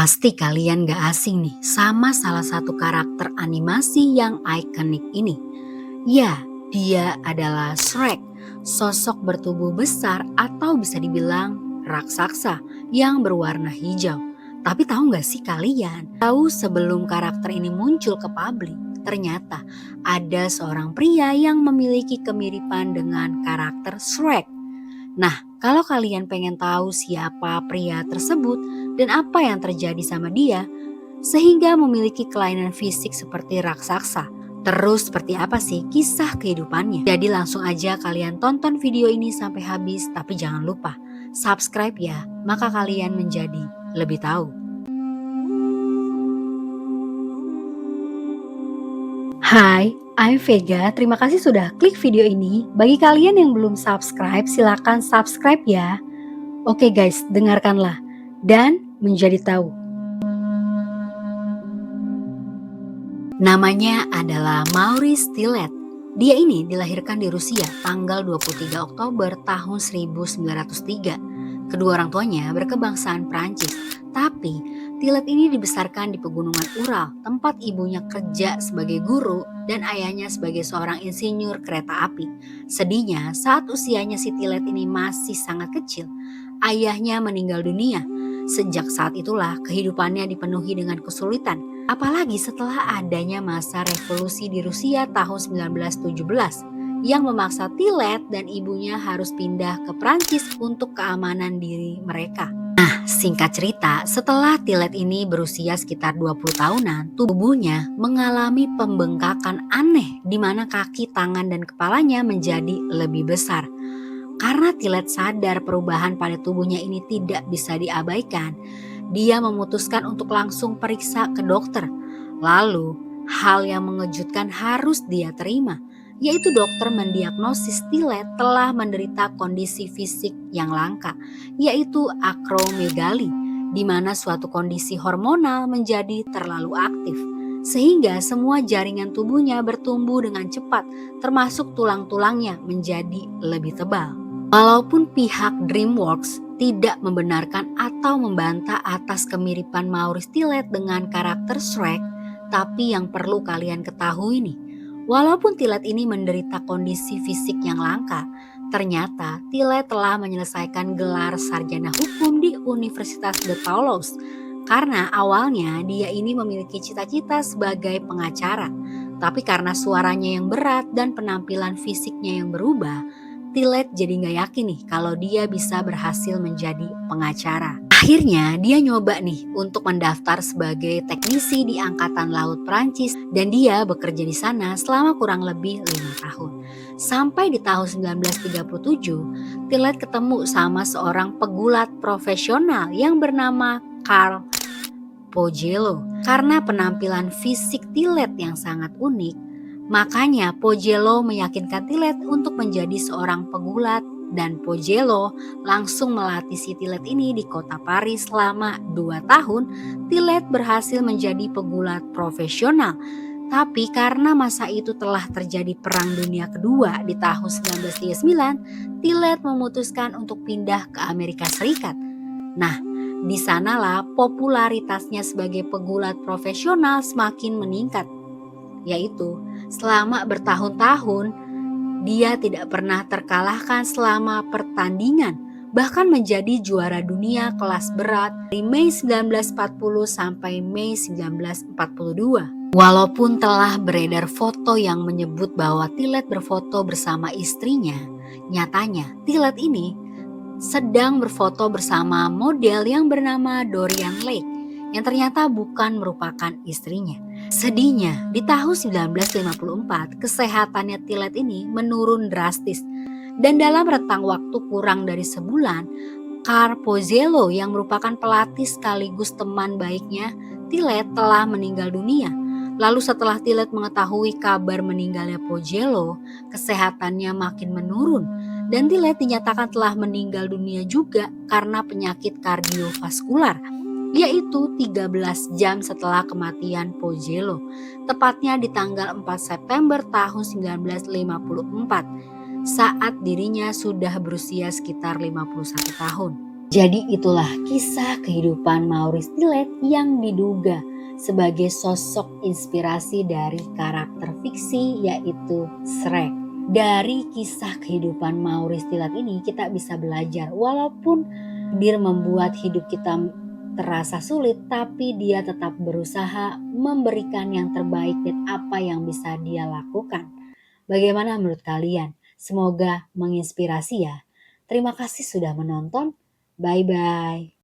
Pasti kalian gak asing nih sama salah satu karakter animasi yang ikonik ini. Ya, dia adalah Shrek, sosok bertubuh besar atau bisa dibilang raksasa yang berwarna hijau. Tapi tahu gak sih kalian, tahu sebelum karakter ini muncul ke publik, ternyata ada seorang pria yang memiliki kemiripan dengan karakter Shrek. Nah, kalau kalian pengen tahu siapa pria tersebut dan apa yang terjadi sama dia, sehingga memiliki kelainan fisik seperti raksasa. Terus seperti apa sih kisah kehidupannya? Jadi langsung aja kalian tonton video ini sampai habis, tapi jangan lupa subscribe ya, maka kalian menjadi lebih tahu. Hai, I'm Vega. Terima kasih sudah klik video ini. Bagi kalian yang belum subscribe, silakan subscribe ya. Oke guys, dengarkanlah dan menjadi tahu. Namanya adalah Maurice Tillet. Dia ini dilahirkan di Rusia tanggal 23 Oktober tahun 1903. Kedua orang tuanya berkebangsaan Prancis, tapi Tillet ini dibesarkan di pegunungan Ural, tempat ibunya kerja sebagai guru dan ayahnya sebagai seorang insinyur kereta api. Sedihnya, saat usianya si Tillet ini masih sangat kecil, ayahnya meninggal dunia. Sejak saat itulah kehidupannya dipenuhi dengan kesulitan, apalagi setelah adanya masa revolusi di Rusia tahun 1917 yang memaksa Tillet dan ibunya harus pindah ke Prancis untuk keamanan diri mereka. Nah, singkat cerita, setelah Tillet ini berusia sekitar 20 tahunan, tubuhnya mengalami pembengkakan aneh di mana kaki, tangan, dan kepalanya menjadi lebih besar. Karena Tillet sadar perubahan pada tubuhnya ini tidak bisa diabaikan, dia memutuskan untuk langsung periksa ke dokter. Lalu, hal yang mengejutkan harus dia terima, yaitu dokter mendiagnosis Tillet telah menderita kondisi fisik yang langka, yaitu akromegali, di mana suatu kondisi hormonal menjadi terlalu aktif, sehingga semua jaringan tubuhnya bertumbuh dengan cepat, termasuk tulang-tulangnya menjadi lebih tebal. Walaupun pihak DreamWorks tidak membenarkan atau membantah atas kemiripan Maurice Tillet dengan karakter Shrek, tapi yang perlu kalian ketahui nih, walaupun Tillet ini menderita kondisi fisik yang langka, ternyata Tillet telah menyelesaikan gelar sarjana hukum di Universitas de Toulouse. Karena awalnya dia ini memiliki cita-cita sebagai pengacara, tapi karena suaranya yang berat dan penampilan fisiknya yang berubah, Tillet jadi gak yakin nih kalau dia bisa berhasil menjadi pengacara. Akhirnya dia nyoba nih untuk mendaftar sebagai teknisi di Angkatan Laut Prancis dan dia bekerja di sana selama kurang lebih 5 tahun. Sampai di tahun 1937, Tillet ketemu sama seorang pegulat profesional yang bernama Carl Poggelo. Karena penampilan fisik Tillet yang sangat unik, makanya Poggelo meyakinkan Tillet untuk menjadi seorang pegulat dan Poggelo langsung melatih si Tillet ini di kota Paris selama 2 tahun. Tillet berhasil menjadi pegulat profesional. Tapi karena masa itu telah terjadi Perang Dunia Kedua di tahun 1939, Tillet memutuskan untuk pindah ke Amerika Serikat. Nah, di sanalah popularitasnya sebagai pegulat profesional semakin meningkat. Yaitu selama bertahun-tahun dia tidak pernah terkalahkan selama pertandingan, bahkan menjadi juara dunia kelas berat dari Mei 1940 sampai Mei 1942. Walaupun telah beredar foto yang menyebut bahwa Tillet berfoto bersama istrinya, nyatanya Tillet ini sedang berfoto bersama model yang bernama Dorian Lake yang ternyata bukan merupakan istrinya. Sedihnya, di tahun 1954, kesehatannya Tillet ini menurun drastis. Dan dalam rentang waktu kurang dari sebulan, Carl Poggelo yang merupakan pelatih sekaligus teman baiknya Tillet telah meninggal dunia. Lalu setelah Tillet mengetahui kabar meninggalnya Poggelo, kesehatannya makin menurun. Dan Tillet dinyatakan telah meninggal dunia juga karena penyakit kardiovaskular, yaitu 13 jam setelah kematian Poggelo, tepatnya di tanggal 4 September tahun 1954, saat dirinya sudah berusia sekitar 51 tahun. Jadi itulah kisah kehidupan Maurice Tillet yang diduga sebagai sosok inspirasi dari karakter fiksi yaitu Shrek. Dari kisah kehidupan Maurice Tillet ini kita bisa belajar walaupun dia membuat hidup kita terasa sulit tapi dia tetap berusaha memberikan yang terbaik dan apa yang bisa dia lakukan. Bagaimana menurut kalian? Semoga menginspirasi ya. Terima kasih sudah menonton. Bye bye.